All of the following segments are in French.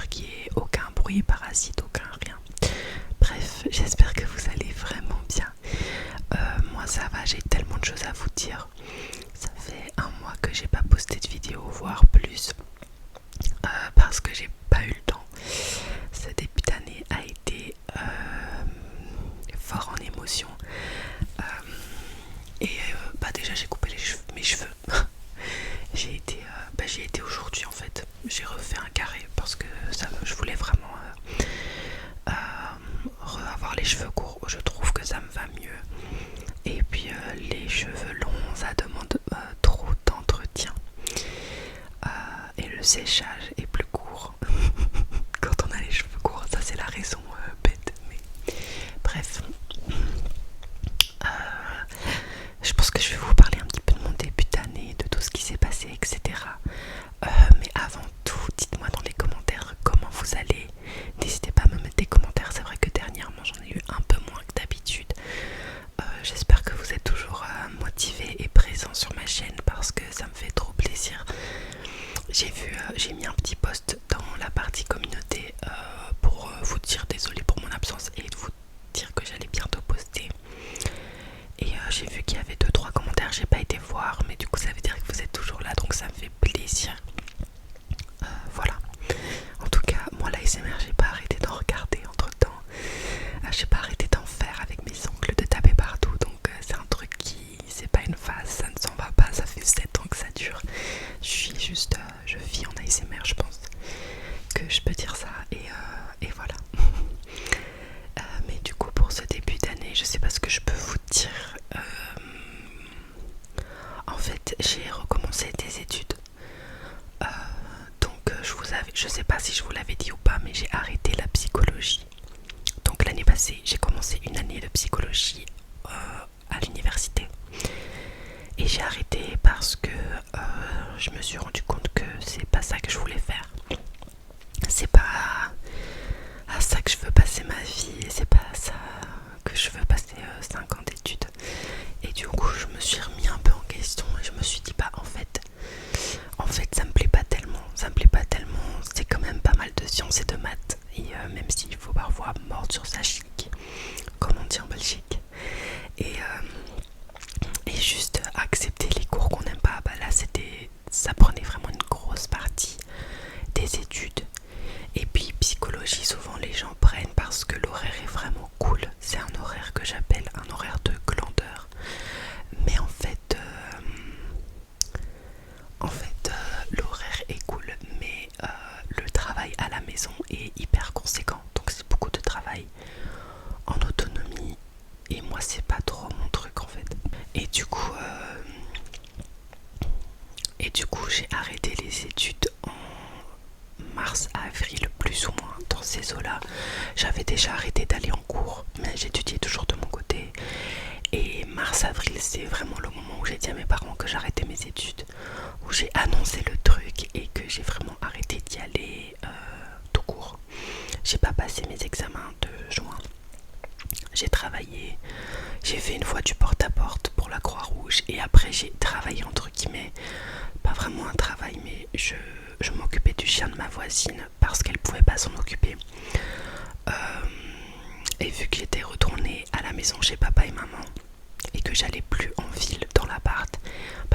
qu'il n'y ait aucun bruit parasite, aucun rien. Bref, j'espère que vous allez vraiment bien. Moi ça va, j'ai tellement de choses à vous dire. Ça fait un mois que j'ai pas posté de vidéo, voire plus, parce que j'ai pas eu le temps. Ce début d'année a été fort en émotion. Déjà j'ai coupé mes cheveux. J'ai été aujourd'hui en fait. J'ai refait un carré parce que je voulais vraiment avoir les cheveux courts. Je trouve que ça me va mieux. Et puis les cheveux longs, ça demande trop d'entretien. Et le séchage est plus court quand on a les cheveux courts. Ça c'est la raison bête. Mais bref. Je pense que je vais vous parler un petit peu de mon début d'année, de tout ce qui s'est passé, etc. Mais avant tout, dites-moi dans les commentaires comment vous allez. N'hésitez pas à me mettre des commentaires. C'est vrai que dernièrement j'en ai eu un peu moins que d'habitude. J'espère que vous êtes toujours motivés et présents sur ma chaîne parce que ça me fait trop plaisir. J'ai mis un petit post dans la partie communauté pour vous dire désolé pour mon absence et vous dire que j'allais bientôt poster. Et j'ai vu qu'il y avait 2-3 commentaires, j'ai pas été voir, mais du coup ça veut dire que vous êtes toujours là, donc ça me fait plaisir. Voilà. En tout cas, moi l'ASMR, j'ai pas arrêté d'en regarder entre temps. J'ai pas arrêté d'en faire avec mes ongles, de taper partout, donc c'est un truc c'est pas une phase, ça ne s'en va pas, ça fait 7 ans que ça dure. Je vis en ASMR, je pense que je peux dire ça, et voilà. Mais du coup pour ce début d'année, je sais pas ce que je peux vous dire. En fait, j'ai recommencé des études. Donc je sais pas si je vous l'avais dit ou pas, mais j'ai arrêté la psychologie. Donc l'année passée, j'ai commencé une année de psychologie à l'université. Et j'ai arrêté parce que je me suis rendu compte que c'est pas ça que je voulais faire. C'est pas à ça que je veux passer ma vie, et c'est pas à ça que je veux passer 5 ans d'études. Et du coup je me suis remis un peu en question et je me suis dit en fait ça me plaît pas tellement, c'est quand même pas mal de sciences et de maths, et même s'il faut parfois mordre sur sa chic, comme on dit en Belgique, et juste accepter les cours qu'on n'aime pas, là ça prenait vraiment une grosse partie des études. Et puis psychologie, souvent les gens prennent parce que l'horaire est vraiment cool. C'est un horaire que j'appelle un horaire de glandeur. Mais en fait, l'horaire est cool, mais le travail à la maison est hyper conséquent. Donc c'est beaucoup de travail en autonomie. Et moi c'est pas trop mon truc en fait. Et du coup j'ai arrêté les études en mars-avril, plus ou moins dans ces eaux-là. J'avais déjà arrêté d'aller en cours, mais j'étudiais toujours de mon côté. Et mars-avril, c'est vraiment le moment où j'ai dit à mes parents que j'arrêtais mes études, où j'ai annoncé le truc et que j'ai vraiment arrêté d'y aller tout court. J'ai pas passé mes examens de juin. J'ai travaillé, j'ai fait une fois du porte-à-porte pour la Croix-Rouge et après j'ai travaillé entre guillemets, pas vraiment un travail, mais je m'occupais du chien de ma voisine parce qu'elle pouvait pas s'en occuper. Et vu que j'étais retournée à la maison chez papa et maman et que j'allais plus en ville dans l'appart,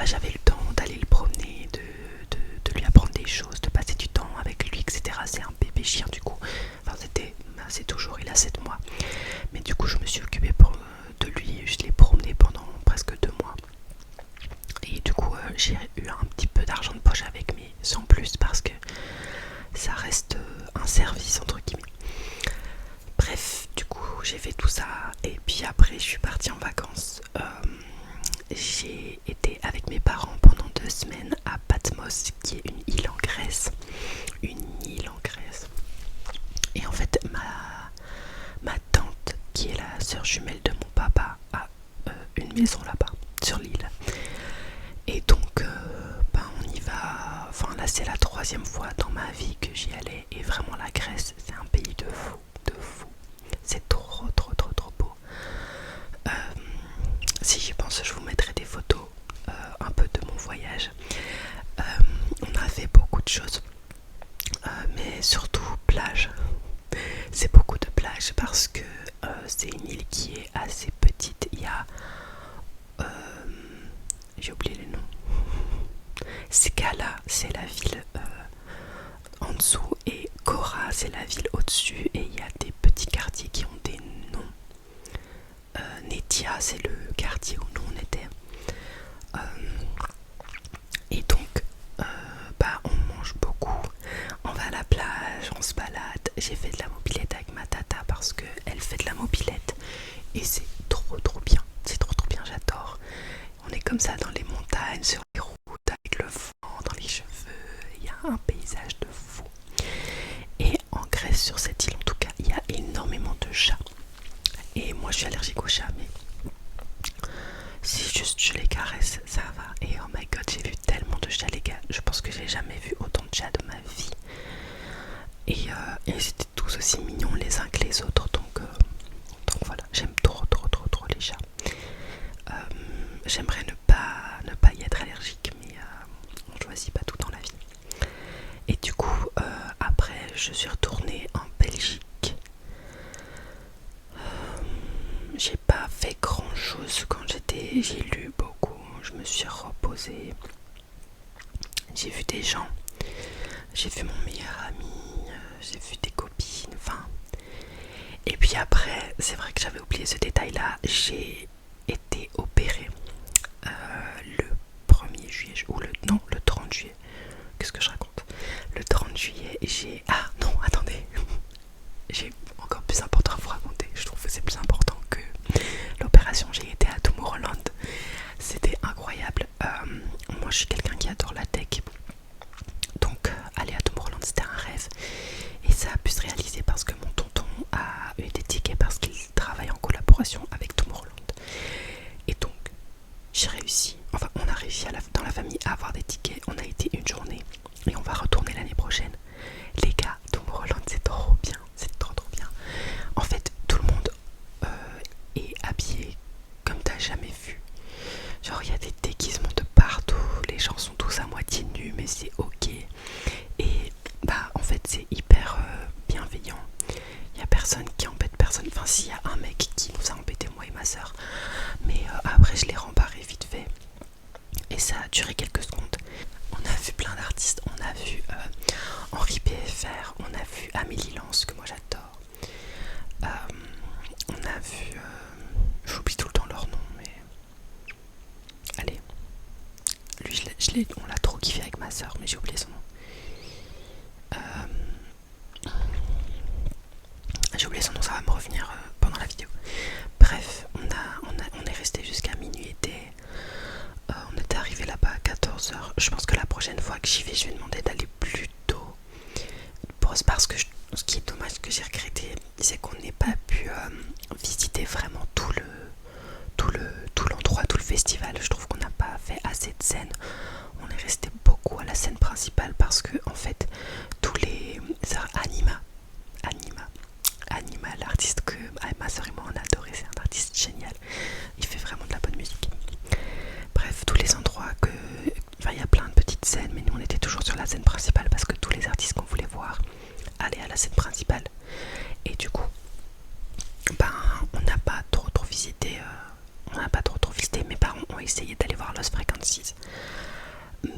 j'avais le temps d'aller le promener, de lui apprendre des choses, de passer du temps avec lui, etc. C'est un bébé chien du coup. C'est toujours, il a 7 mois. Mais du coup je me suis occupée de lui, je l'ai promené pendant presque 2 mois. Et du coup j'ai eu un petit peu d'argent de poche avec, mais sans plus parce que ça reste un service entre guillemets. Bref, du coup j'ai fait tout ça et puis après je suis partie en vacances. J'ai été avec mes parents pendant 2 semaines à Patmos, qui est une île en Grèce. Et en fait ma tante, qui est la sœur jumelle de mon papa, a une maison là-bas sur l'île. Et donc on y va. Enfin là c'est la 3e fois dans ma vie que j'y allais. Et vraiment la Grèce c'est un pays de fou. C'est trop beau. Si j'y pense, je vous mettrai des photos un peu de mon voyage. On a fait beaucoup de choses, mais surtout plage. C'est beaucoup de plage parce que c'est une île qui est assez petite. Il y a... j'ai oublié les noms. Scala, c'est la ville en dessous, et Cora, c'est la ville au-dessus, et il y a des petits quartiers qui ont des noms. Netia, c'est le quartier où nous on était. Et donc, on mange beaucoup. On va à la plage, on se balade. J'ai fait de la mobilette avec ma tata parce qu'elle fait de la mobilette. Et c'est trop bien. C'est trop bien, j'adore. On est comme ça dans les montagnes, sur les routes, avec le vent dans les cheveux. Il y a un paysage de fou. Et en Grèce, sur cette île en tout cas, il y a énormément de chats. Et moi je suis allergique aux chats, mais si juste je les caresse, ça va. Et oh my god, j'ai vu tellement de chats, les gars. Je pense que j'ai jamais vu autant de chats de ma vie. Et ils étaient tous aussi mignons les uns que les autres. Donc voilà, j'aime trop les chats. J'aimerais ne pas y être allergique, mais on choisit pas tout dans la vie. Et du coup, après, je suis retournée en Belgique. J'ai pas fait grand chose quand j'ai lu beaucoup, je me suis reposée, j'ai vu des gens, j'ai vu mon meilleur ami, j'ai vu des copines, enfin. Et puis après, c'est vrai que j'avais oublié ce détail là, j'ai été opérée le 1er juillet, le 30 juillet, qu'est-ce que je raconte, le 30 juillet, ah non, attendez, j'ai encore plus important à vous raconter, je trouve que c'est plus important que l'opération. J'ai été à Tomorrowland, c'était incroyable. Moi je suis quelqu'un qui adore la tech, donc aller à Tomorrowland c'était un rêve, et ça a pu se réaliser parce que mon tonton a eu des tickets parce qu'il travaille en collaboration avec Tomorrowland. Et donc j'ai réussi, enfin on a réussi dans la famille à avoir des tickets. On a été une journée et on va retourner l'année prochaine. Les gars, Tomorrowland c'est trop bien, c'est trop bien. En fait tout le monde est habillé comme t'as jamais vu. Genre il y a des déguisements de partout, les gens sont tous à moitié nus, mais c'est ok. Et en fait c'est hyper bienveillant. Il y a personne qui embête personne. Enfin s'il y a un mec qui nous a embêté, moi et ma soeur, mais après je l'ai rembarré vite fait. Et ça a duré quelques secondes. On a vu plein d'artistes, on a vu Henri PFR, on a vu Amélie Lance que moi j'adore. On a vu, j'oublie tout le temps leur nom, mais allez, lui on l'a trop kiffé avec ma soeur, mais j'ai oublié son nom. J'ai oublié son nom, ça va me revenir pendant la vidéo. Bref, on est resté jusqu'à minuit et on était arrivé là-bas à 14h. Je pense que la prochaine fois que j'y vais, je vais demander d'aller plus tôt. Parce que ce qui est dommage, que j'ai regretté, c'est qu'on n'ait pas pu visiter vraiment tout l'endroit, tout le festival. Je trouve qu'on n'a pas fait assez de scènes. On est resté beaucoup à la scène principale parce que en fait tous les Anima, l'artiste que ma soeur et moi on a adoré, c'est un artiste génial, il fait vraiment de la bonne musique. Bref, tous les endroits il y a plein de petites scènes, mais nous on était toujours sur la scène principale parce que tous les artistes qu'on voulait voir allaient à la scène principale. Et du coup on n'a pas trop visité, mes parents ont essayé d'aller voir Lost Frequencies,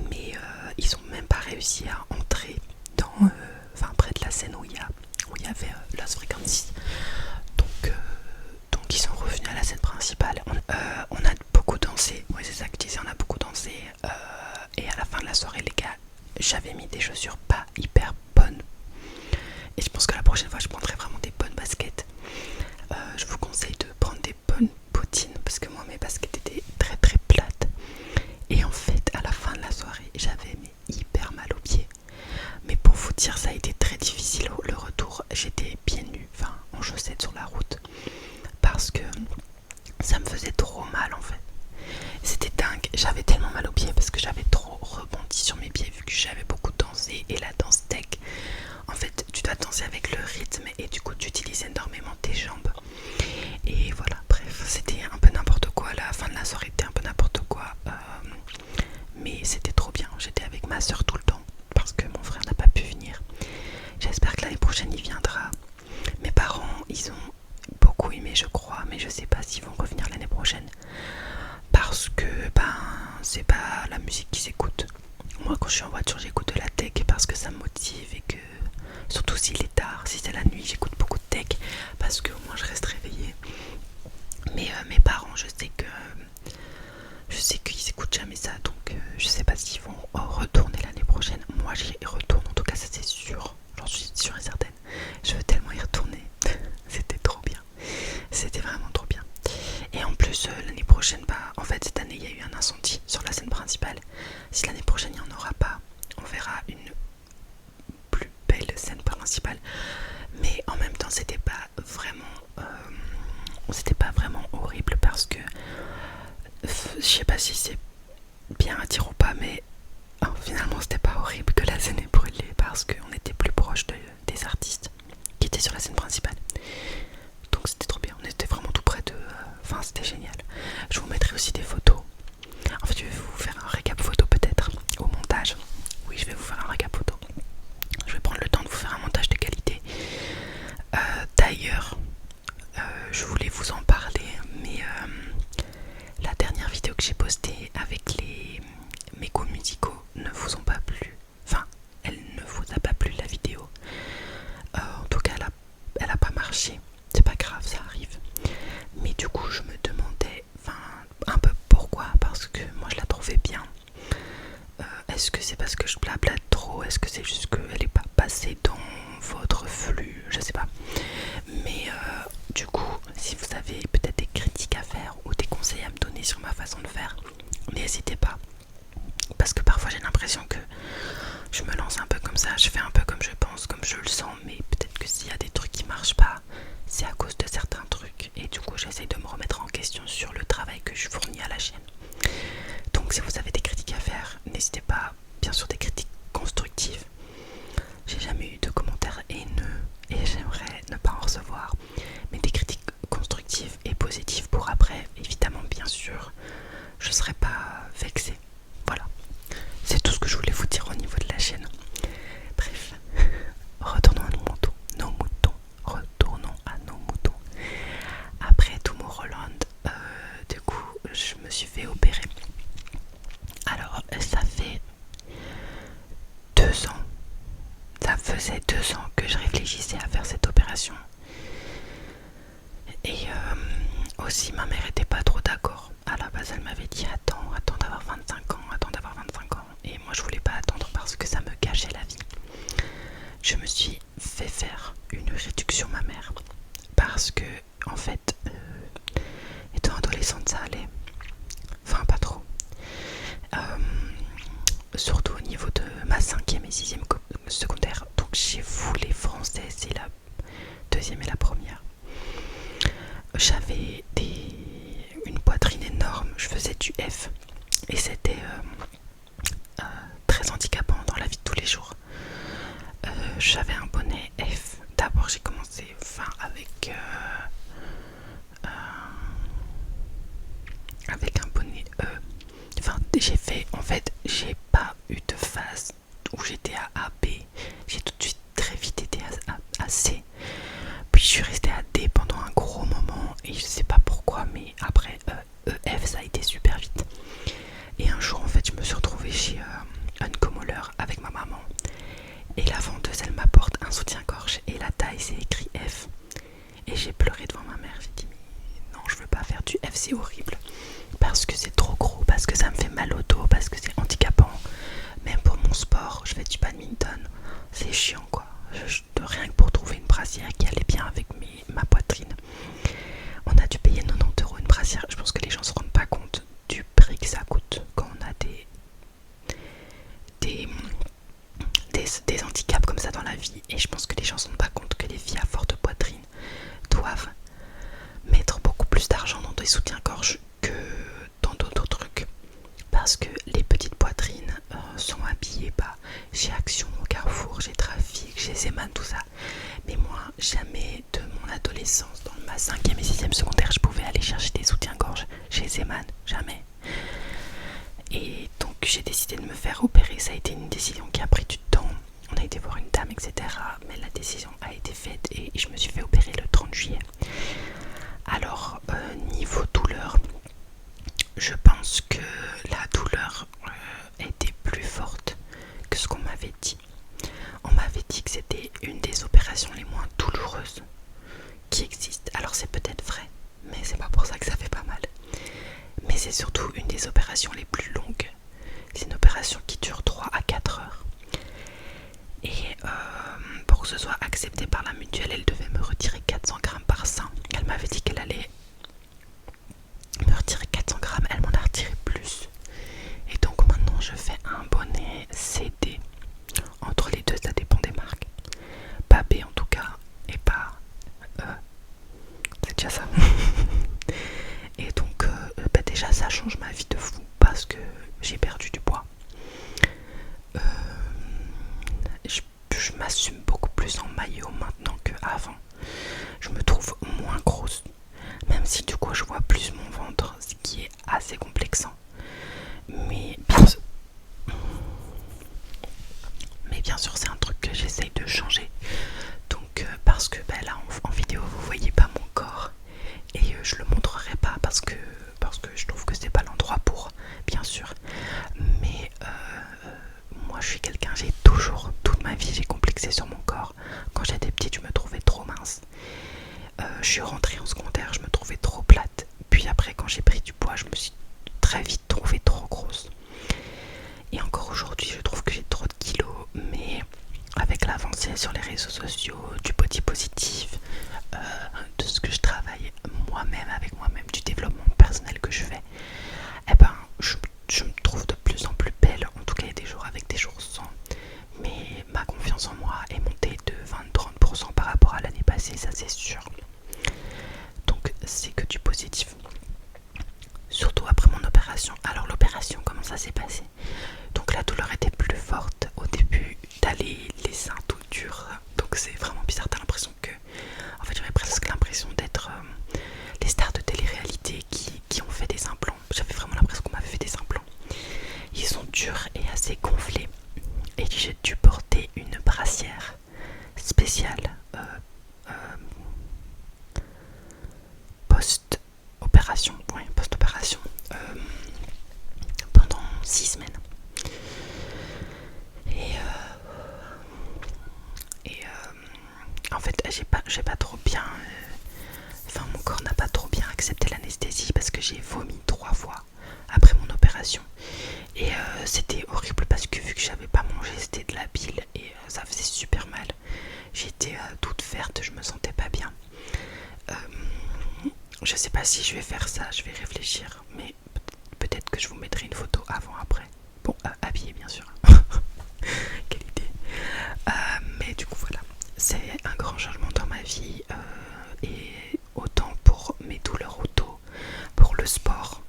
mais ils ont même pas réussi à entrer dans près de la scène où il y avait Lost Frequencies. Donc ils sont revenus à la scène principale. On a beaucoup dansé, ouais c'est ça que je disais, on a beaucoup dansé, et à la fin de la soirée les gars, j'avais mis des chaussures pas hyper bonnes, et je pense que la prochaine fois je prendrai vraiment des bonnes baskets. Je vous conseille de prendre des bonnes bottines parce que moi mes baskets étaient très plates, et en fait à la fin de la soirée j'avais hyper mal aux pieds. Mais pour vous dire, ça a été très difficile le retour. J'étais pieds nus, en chaussettes sur la route, parce que ça me faisait trop mal en fait. C'était dingue, j'avais tellement mal aux pieds parce que j'avais trop rebondi sur mes pieds vu que j'avais beaucoup dansé. Et la danse tech, en fait tu dois danser avec le rythme et du coup tu utilises énormément tes jambes. Et voilà, bref, c'était un peu n'importe quoi. La fin de la soirée était un peu n'importe quoi, mais c'était trop bien. J'étais avec ma soeur tout le temps parce que mon frère n'a pas pu venir. J'espère que l'année prochaine il viendra. Mes parents, ils ont beaucoup aimé, je crois, mais je sais pas s'ils vont revenir l'année prochaine. Parce que, c'est pas la musique qu'ils écoutent. Moi, quand je suis en voiture, j'écoute de la tech parce que ça me motive et que, surtout s'il est tard, si c'est la nuit, j'écoute beaucoup de tech parce que au moins je reste réveillée. Mais mes parents, je sais qu'ils écoutent jamais ça, donc je sais pas s'ils vont retourner l'année prochaine. Moi, j'y retourne, en tout cas, ça c'est sûr. J'en suis sûre et certaine. Je veux tellement y retourner. C'était trop bien. C'était vraiment trop bien. Et en plus, l'année prochaine, en fait, cette année, il y a eu un incendie sur la scène principale. Si l'année prochaine, il n'y en aura pas, on verra une plus belle scène principale. Mais en même temps, c'était pas vraiment horrible parce que je sais pas si c'est bien à dire ou pas, mais finalement, c'était pas horrible que la scène ait brûlé parce qu'on était plus proche des artistes qui étaient sur la scène principale. Donc c'était trop bien, on était vraiment tout près de... Enfin, c'était génial. Je vous mettrai aussi des photos. En fait, je vais vous faire un récap photo peut-être au montage. Oui, je vais vous faire un récap photo. Je vais prendre le temps de vous faire un montage de qualité. D'ailleurs, je voulais vous en parler, mais la dernière vidéo que j'ai postée avec mes goûts musicaux ne vous ont pas plu. Enfin, elle ne vous a pas plu la vidéo. En tout cas, elle a pas marché. C'est pas grave, ça arrive. Mais du coup, je me demandais, un peu pourquoi, parce que moi je la trouvais bien. Est-ce que c'est parce que je blablate trop? Est-ce que c'est juste qu'elle n'est pas passée dans votre flux? Je sais pas. Mais du coup, si vous avez peut-être des critiques à faire ou des conseils à me donner sur ma façon de faire, n'hésitez pas. Parce que parfois j'ai l'impression que je me lance un peu comme ça, je fais un peu comme je pense, comme je le sens, mais peut-être que s'il y a des trucs qui marchent pas, c'est à cause de certains trucs. Et du coup, j'essaie de me remettre en question sur le travail que je fournis à la chaîne. Donc si vous avez des critiques à faire, n'hésitez pas, bien sûr des critiques constructives. J'ai jamais eu de commentaires haineux et j'aimerais ne pas en recevoir, mais des critiques constructives et positives pour après, évidemment, bien sûr, je serai pas vexée. Voilà, c'est tout ce que je voulais vous dire au niveau de la chaîne. Bref, retournons à nos moutons, retournons à nos moutons. Après Tomorrowland, du coup, je me suis fait opérer. Alors, ça fait 2 ans. Ça faisait 2 ans que je réfléchissais à faire cette opération. Et aussi, ma mère était pas trop d'accord. À la base, elle m'avait dit attends d'avoir 25 ans, attends d'avoir 25 ans. Et moi, je voulais pas attendre parce que ça me gâchait la vie. Je me suis fait faire une réduction mammaire parce que, en fait, étant adolescente, ça allait. Enfin, pas trop. Surtout au niveau de ma 5e et 6e secondaire. Donc j'ai vu les français, c'est la 2e et la première. J'avais une poitrine énorme, je faisais du F et c'était très handicapant dans la vie de tous les jours. J'avais un bonnet F. D'abord j'ai commencé avec un bonnet E. J'ai pas eu de phase où j'étais à A, B. J'ai tout de suite très vite été à C. Puis je suis restée à D pendant un gros moment et je sais pas pourquoi, mais après EF ça a été super vite. Et un jour en fait je me suis retrouvée chez Uncommoler avec ma maman et la vendeuse elle m'apporte un soutien-gorge et la taille c'est écrit F et j'ai pleuré devant ma mère. J'ai dit mais non, je veux pas faire du F, c'est horrible parce que c'est trop gros, parce que ça me fait mal au dos, parce que c'est handicapant. Même pour mon sport, je fais du badminton, c'est chiant quoi. Rien que pour trouver une brassière qui allait bien avec ma poitrine, on a dû payer 90 € une brassière. Je pense que les gens se rendent pas compte du prix que ça coûte quand on a des handicaps comme ça dans la vie. Et je pense que les gens se rendent pas compte que les filles à forte poitrine doivent mettre beaucoup plus d'argent dans des soutiens-gorge que dans d'autres trucs. Parce que les petites poitrines sont habillées chez Action, au Carrefour, chez Trafic, chez Zeman, tout ça. Mais moi, jamais de mon adolescence, dans ma 5e et 6e secondaire, je pouvais aller chercher des soutiens-gorge chez Zeman, jamais. Et donc j'ai décidé de me faire opérer. Ça a été une décision qui a pris du temps on a été voir une dame, etc. Mais la décision a été faite et je me suis fait opérer le 30 juillet. Alors, niveau douleur, je pense que la douleur était plus forte que ce qu'on m'avait dit. On m'avait dit que c'était une des opérations les moins douloureuses qui existent. Alors c'est peut-être vrai, mais c'est pas pour ça que ça fait pas mal. Mais c'est surtout une des opérations les plus longues. C'est une opération qui dure 3 à 4 heures. Et pour que ce soit accepté par la mutuelle, elle devait me retirer 400 grammes par sein. Elle m'avait dit qu'elle allait me retirer 400 grammes, elle m'en a retiré plus. Et donc maintenant je fais un bonnet CD. Entre les deux, ça dépend des marques. Pas B en tout cas, et pas E. C'est déjà ça. Et donc déjà ça change ma vie de fou parce que j'ai perdu du poids. Je m'assume beaucoup plus en maillot maintenant qu'avant. Je me trouve moins grosse, même si du coup je vois plus mon ventre, ce qui est assez complexant. Mais bien sûr c'est un truc que j'essaye de changer. Donc parce que là en vidéo vous voyez pas mon corps et je le montrerai pas parce que je trouve que c'est pas l'endroit pour, bien sûr. Mais moi je suis quelqu'un, j'ai toujours, toute ma vie j'ai complexé sur mon corps. Quand j'étais petite je me trouvais trop mince. Je suis rentrée en secondaire, je me trouvais trop plate. Puis après quand j'ai pris du poids je me suis très vite trouvée trop grosse. Et encore aujourd'hui je trouve que j'ai trop de kilos. Mais avec l'avancée sur les réseaux sociaux, du body positif, de ce que je travaille moi-même avec moi-même, du développement personnel que je fais, eh ben je me trouve de plus en plus belle. En tout cas il y a des jours avec, des jours sans. Mais ma confiance en moi est montée de 20-30% par rapport à l'année passée, ça c'est sûr. Donc c'est que du positif. Surtout après mon opération. Alors l'opération, comment ça s'est passé? Donc la douleur était plus forte au début, t'as les seins tout durs. Donc c'est vraiment bizarre, t'as l'impression que... En fait j'avais presque l'impression d'être les stars de télé-réalité qui ont fait des implants. J'avais vraiment l'impression qu'on m'avait fait des implants. Ils sont durs et assez gonflés. Et j'ai dû porter une brassière spéciale post-opération. Ouais, post-opération. Pendant 6 semaines. En fait, j'ai pas trop bien... Enfin, mon corps n'a pas trop bien accepté l'anesthésie parce que j'ai vomi 3 fois après mon opération. Et c'était horrible parce que vu que j'avais pas mangé, c'était de la bile et ça faisait super mal. J'étais toute verte, je me sentais pas bien. Je sais pas si je vais faire ça, je vais réfléchir, mais peut-être que je vous mettrai une photo avant-après. Bon, habillée bien sûr. Quelle idée. Mais du coup voilà, c'est un grand changement dans ma vie et autant pour mes douleurs au dos, pour le sport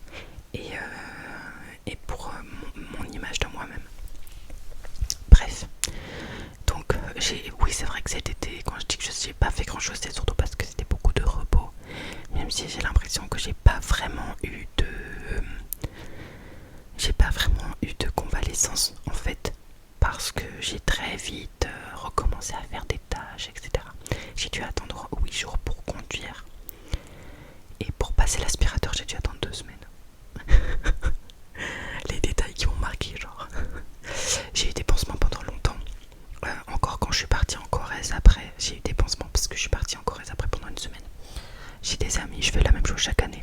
et pour mon image de moi-même. Bref, donc oui c'est vrai que cet été, quand je dis que je n'ai pas fait grand chose, c'est surtout parce que c'était beaucoup de repos, même si j'ai l'impression que j'ai pas vraiment eu de convalescence en fait, parce que j'ai très vite recommencé à faire des tâches, etc. J'ai dû attendre 8 jours pour conduire et pour passer l'aspirateur j'ai dû attendre 2 semaines. Les détails qui m'ont marqué, genre. J'ai eu des pansements pendant longtemps. Encore quand je suis partie en Corrèze après, j'ai eu des pansements parce que je suis partie en Corrèze après pendant une semaine. J'ai des amis, je fais la même chose chaque année.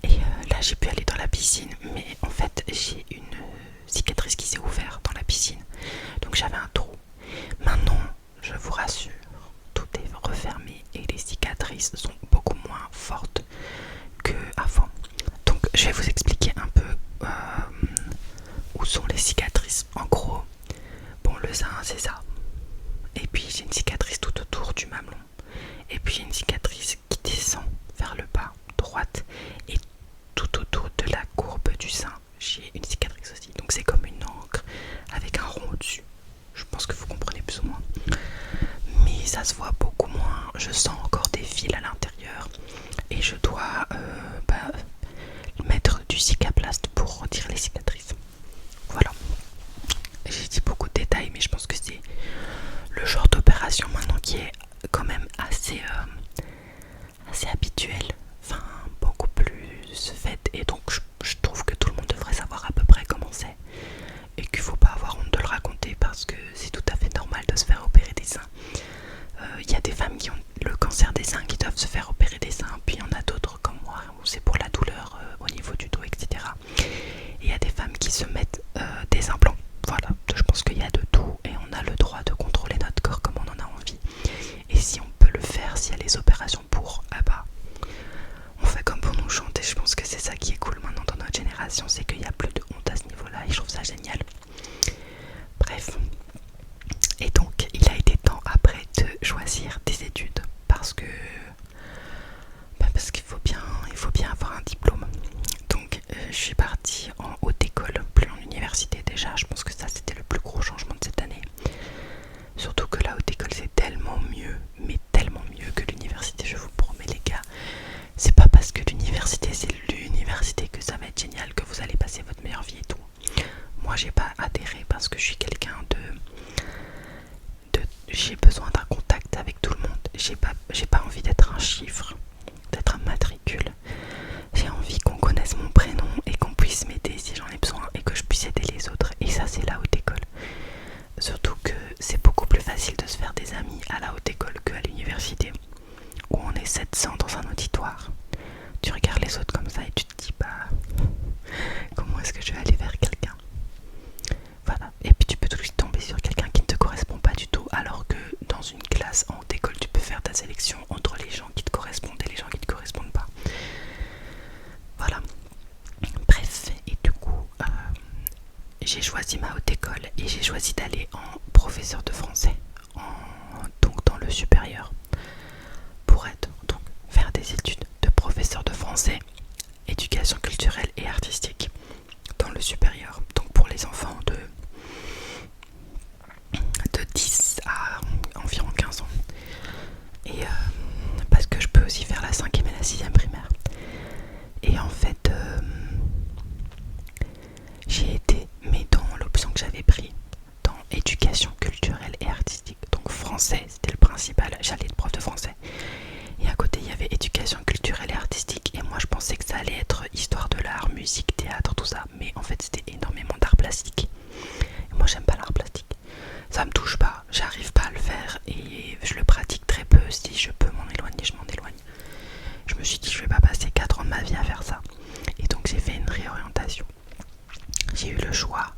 Et là j'ai pu aller dans la piscine, mais en fait j'ai une cicatrice qui s'est ouverte dans la piscine. Donc j'avais un trou. Maintenant, je vous rassure, tout est refermé et les cicatrices sont beaucoup moins fortes qu'avant. Donc je vais vous expliquer un peu où sont les cicatrices. En gros, bon le sein c'est ça. Et puis j'ai une cicatrice tout autour du mamelon. Et puis j'ai une cicatrice qui descend vers le bas, droite. Et tout autour de la courbe du sein, j'ai une cicatrice aussi. Donc c'est comme une encre avec un rond au-dessus. Je pense que vous comprenez plus ou moins. Mais ça se voit beaucoup moins. Je sens encore des fils à l'intérieur. Et je dois mettre du cicaplast pour retirer les cicatrices. Voilà. J'ai dit beaucoup de détails, mais Il y a des femmes qui ont le cancer des seins qui doivent se faire opérer des seins, puis il y en a d'autres comme moi où c'est pour la douleur au niveau du dos, etc. Et il y a des femmes qui se mettent des implants. Voilà, je pense qu'il y a de tout et on a le droit de contrôler notre corps comme on en a envie. Et si on peut le faire, s'il y a les opérations pour, ah bah, on fait comme pour nous chanter. Je pense que c'est ça qui est cool maintenant dans notre génération, c'est qu'il n'y a plus de honte à ce niveau-là et je trouve ça génial. Bref. Et donc, il a été temps après de choisir des études parce qu'il faut bien avoir un diplôme. Donc, je suis partie en haute école, plus en université déjà. Je pense que ça, c'était le plus gros changement de cette année. Surtout que la haute école, c'est tellement mieux, mais tellement mieux que l'université, je vous promets les gars. C'est pas parce que l'université, c'est l'université que ça va être génial, que vous allez passer votre meilleure vie et tout. Moi, j'ai pas adhéré parce que je suis quelqu'un j'ai besoin d'un contact avec tout le monde. J'ai pas envie d'être un chiffre, d'être un matricule. J'ai envie qu'on connaisse mon prénom et qu'on puisse m'aider si j'en ai besoin et que je puisse aider les autres. Et ça, c'est la haute école. Surtout que c'est beaucoup plus facile de se faire des amis à la haute école qu'à l'université, où on est 700 dans un auditoire. Tu regardes les autres comme ça et tu te dis, bah, comment est-ce que je vais aller vers quelqu'un? Voilà. Et puis tu peux tout de suite tomber sur quelqu'un qui ne te correspond pas du tout, alors que dans une classe en haute école, tu peux faire ta sélection entre les gens qui te correspondent et les gens qui ne te correspondent pas. Voilà. Bref, et du coup, j'ai choisi ma haute école et j'ai choisi d'aller en professeur de français, donc dans le supérieur, pour donc faire des études de professeur de français, éducation culturelle et artistique dans le supérieur, donc pour les enfants de 10 à environ 15 ans. Et parce que je peux aussi faire la 5e et la 6e primaire. Et en fait, j'ai été, mais dans l'option que j'avais pris, dans éducation culturelle et artistique. Donc français, c'était le principal, j'allais être prof de français. Et à côté, il y avait éducation culturelle et artistique. Et moi, je pensais que ça allait être histoire de l'art, musique, théâtre, tout ça. Mais en fait, c'était énormément d'art plastique. Et moi, j'aime pas l'art plastique. Ça me touche pas, j'arrive pas à le faire et je le pratique très peu. Si je peux m'en éloigner, je m'en éloigne. Je me suis dit, je vais pas passer 4 ans de ma vie à faire ça. Et donc, j'ai fait une réorientation. J'ai eu le choix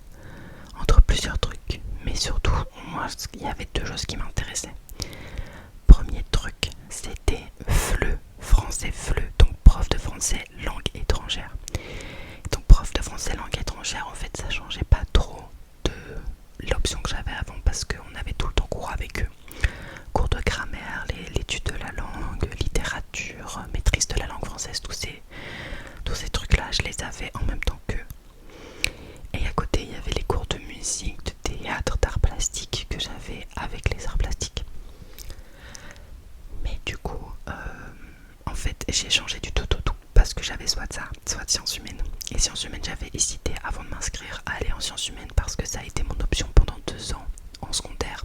entre plusieurs trucs, mais surtout, moi, il y avait 2 choses qui m'intéressaient. Premier truc, c'était FLE, français FLE, donc prof de français langue étrangère. Donc prof de français langue étrangère, en fait, ça changeait pas trop de l'option que j'avais avant parce qu'on avait tout le temps cours avec eux. Cours de grammaire, l'étude de la langue, littérature, maîtrise de la langue française, tous ces trucs-là, je les avais en même temps qu'eux. Et à côté, il y avait les cours de musique, de théâtre, d'art plastique que j'avais avec les arts plastiques. Mais du coup, en fait, j'ai changé du tout au tout parce que j'avais soit ça, soit sciences humaines. Et sciences humaines, j'avais hésité avant de m'inscrire à aller en sciences humaines parce que ça a été mon option pendant 2 ans en secondaire.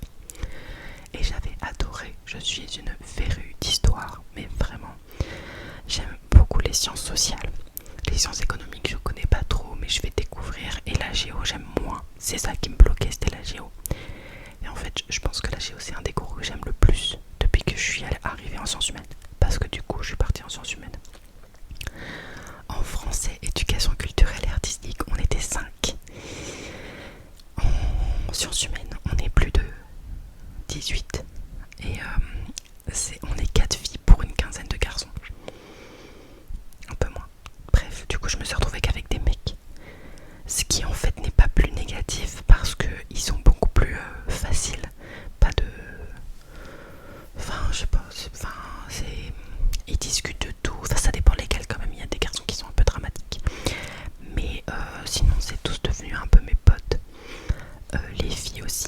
Et j'avais adoré. Je suis une férue d'histoire, mais vraiment, j'aime beaucoup les sciences sociales. Les sciences économiques, je connais pas trop, mais je vais découvrir. Et la géo, j'aime moins. C'est ça qui me bloquait, c'était la géo. Et en fait, je pense que la géo, c'est un des cours que j'aime le plus depuis que je suis arrivée en sciences humaines. Parce que du coup, je suis partie en sciences humaines. En français, éducation culturelle et artistique, on était 5. En sciences humaines, on est plus de 18. Et on est 4 filles pour une quinzaine de garçons. Un peu moins. Bref, du coup, je me suis retrouvée qu'avec des mecs. Ce qui en fait n'est pas plus négatif parce qu'ils sont beaucoup plus faciles. Pas de... Enfin, je sais pas. Ils discutent de tout. Enfin, ça dépend lesquels quand même. Il y a des garçons qui sont un peu dramatiques. Mais sinon, c'est tous devenus un peu mes potes. Les filles aussi.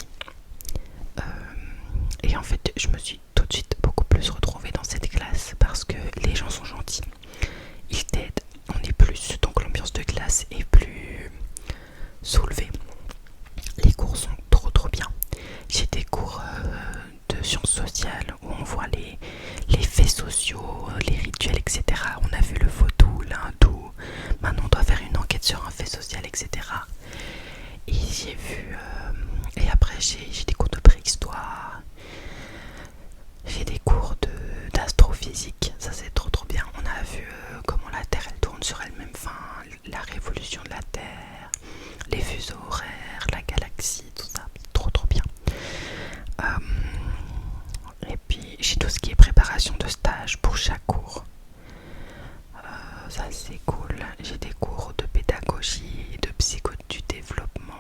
Et en fait, je me suis tout de suite beaucoup plus retrouvée dans cette classe parce que les gens sont gentils. Ils t'aident. On est plus. Donc l'ambiance de classe est plus soulevée. Les cours sont trop bien. J'ai des cours de sciences sociales où on voit les faits sociaux, les rituels, etc. On a vu le vaudou, l'hindou. Maintenant on doit faire une enquête sur un fait social, etc. Et j'ai vu... et après j'ai des cours de préhistoire. physique, ça c'est trop bien. On a vu comment la Terre elle tourne sur elle-même, enfin la révolution de la Terre, les fuseaux horaires, la galaxie, tout ça, trop bien. Et puis j'ai tout ce qui est préparation de stage pour chaque cours. Ça c'est cool. J'ai des cours de pédagogie, de psycho du développement,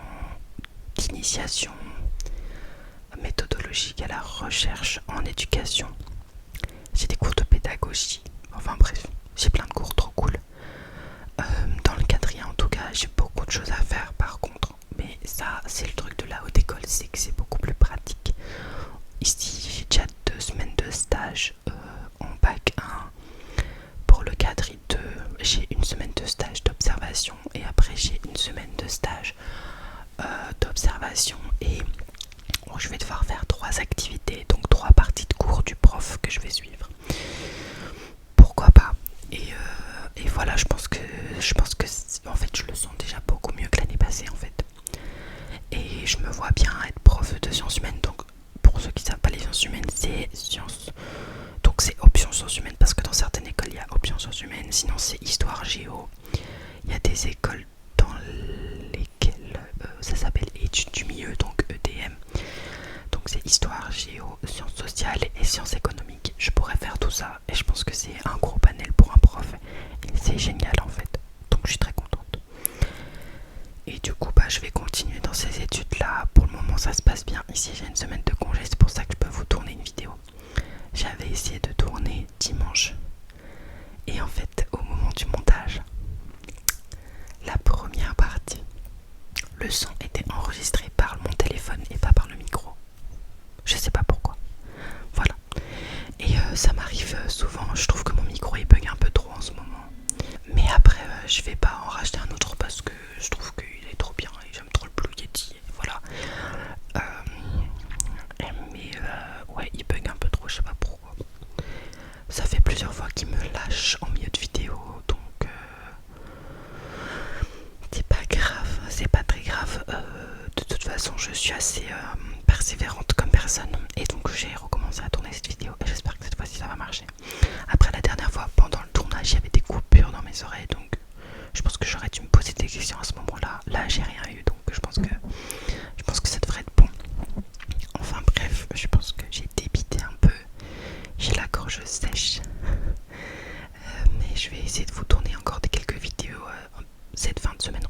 d'initiation méthodologique à la recherche en éducation. J'ai des cours de pédagogie. Enfin bref, j'ai plein de cours trop cool. Dans le quatrième en tout cas, j'ai beaucoup de choses à faire par contre. Mais ça, c'est le truc de la haute école, c'est que c'est beaucoup plus pratique. Ici, j'ai déjà 2 semaines de stage en bac 1. Pour le quadri 2, j'ai une semaine de stage d'observation et après j'ai une semaine de stage d'observation et je vais devoir faire 3 activités, donc 3 parties de cours du prof que je vais suivre. Pourquoi pas. Et voilà, je pense que en fait je le sens déjà beaucoup mieux que l'année passée en fait. Et je me vois bien être prof de sciences humaines. Donc pour ceux qui ne savent pas, les sciences humaines c'est sciences. Donc c'est option sciences humaines parce que dans certaines écoles il y a option sciences humaines. Sinon c'est histoire géo. Il y a des écoles dans lesquelles ça s'appelle études du milieu, donc EDM. Donc c'est histoire, géo, sciences sociales et sciences économiques. Je pourrais faire tout ça et je pense que c'est un gros panel pour un prof. Et c'est génial en fait. Donc je suis très contente. Et du coup je vais continuer dans ces études là. Pour le moment ça se passe bien. Ici j'ai une semaine de congé, c'est pour ça que je peux vous tourner une vidéo. J'avais essayé de tourner dimanche. Et en fait au moment du montage, la première partie, le son était enregistré par mon téléphone et pas par le micro. Je sais pas pourquoi. Voilà. Et ça m'arrive souvent. Je trouve que mon micro il bug un peu trop en ce moment. Mais après, je vais pas en racheter un autre parce que je trouve qu'il est trop bien et j'aime trop le Blue Yeti. Voilà. Mais ouais, il bug un peu trop. Je sais pas pourquoi. Ça fait plusieurs fois qu'il me lâche en milieu de vidéo. Donc c'est pas grave. C'est pas très grave. De toute façon, je suis assez persévérante comme personne et donc j'ai recommencé à tourner cette vidéo et j'espère que cette fois-ci ça va marcher. Après la dernière fois pendant le tournage il y avait des coupures dans mes oreilles donc je pense que j'aurais dû me poser des questions à ce moment-là. Là j'ai rien eu donc je pense que ça devrait être bon. Enfin bref, je pense que j'ai débité un peu. J'ai la gorge sèche. Mais je vais essayer de vous tourner encore quelques vidéos cette fin de semaine